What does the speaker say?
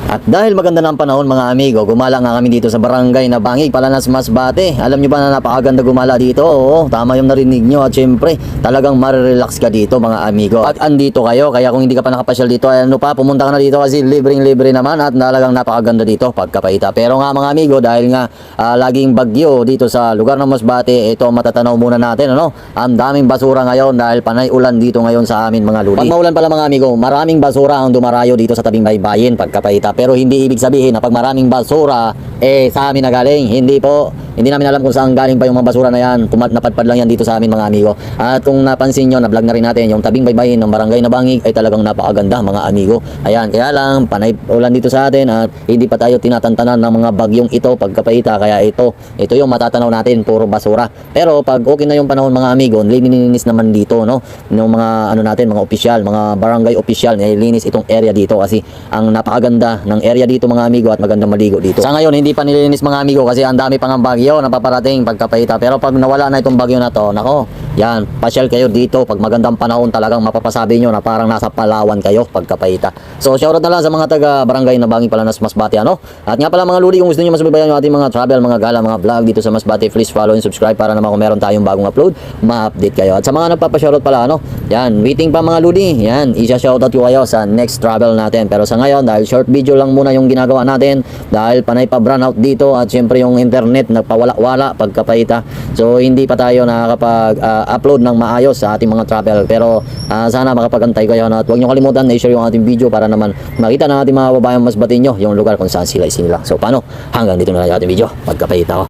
At dahil maganda na ang panahon mga amigo, gumala nga kami dito sa barangay na Bangig, Palanas, Masbate. Alam nyo ba na napakaganda gumala dito? Oo, tama yung narinig nyo at syempre talagang marirelax ka dito mga amigo. At andito kayo, kaya kung hindi ka pa nakapasyal dito, ano pa, pumunta ka na dito kasi libreng-libre naman at talagang napakaganda dito pagkapaita. Pero nga mga amigo, dahil nga laging bagyo dito sa lugar ng Masbate, ito matatanaw muna natin, ano? Ang daming basura ngayon dahil panay ulan dito ngayon sa amin mga ludi. Pag maulan pala mga amigo, maraming basura ang dumarayo dito sa tabing baybayin pagkapaita. Pero hindi ibig sabihin na pag maraming basura sa amin na galing. Hindi po. Hindi namin alam kung saan galing pa yung mga basura na yan. Napadpad lang yan dito sa amin mga amigo. At kung napansin nyo, na-vlog na rin natin yung tabing baybayin ng barangay na Bangig ay talagang napakaganda mga amigo. Ayan, kaya lang panay ulan dito sa atin at hindi pa tayo tinatantanan ng mga bagyong ito pagkapaita. Kaya ito yung matatanaw natin, puro basura. Pero pag okay na yung panahon mga amigo, lininis naman dito, no? Yung mga ano natin, mga opisyal, mga barangay opisyal, nililinis itong area dito kasi ang napakaganda ng area dito mga amigo at magandang maligo dito. Sa ngayon hindi pa nililinis mga amigo kasi ang dami pang bagyo na paparating pagkapaita. Pero pag nawala na itong bagyo na to, nako, yan, pasyal kayo dito. Pag magandang panahon talagang mapapasabi nyo na parang nasa Palawan kayo pagkapaita. So shoutout na lang sa mga taga barangay na Bangig, Palanas, Masbate, ano? At nga pala mga ludi, kung gusto nyo masubaybayan yung ating mga travel, mga gala, mga vlog dito sa Masbate, please follow and subscribe para naman kung meron tayong bagong upload, ma-update kayo. At sa mga nagpapashoutout pala, ano? Yan, waiting pa mga ludi. Yan, isa-shoutout ko kayo sa next travel natin. Pero sa ngayon, dahil short video lang muna yung ginagawa natin, dahil panay pa brownout dito at syempre yung internet nagpawala-wala pagkapaita. So hindi pa tayo nakakapag-upload ng maayos sa ating mga travel. Pero sana makapagantay kayo at huwag nyo kalimutan na i-share yung ating video para naman makita ng ating mga babayang Masbate nyo yung lugar kung saan sila isinila. So paano? Hanggang dito na lang yung ating video. Pagkapaita ko.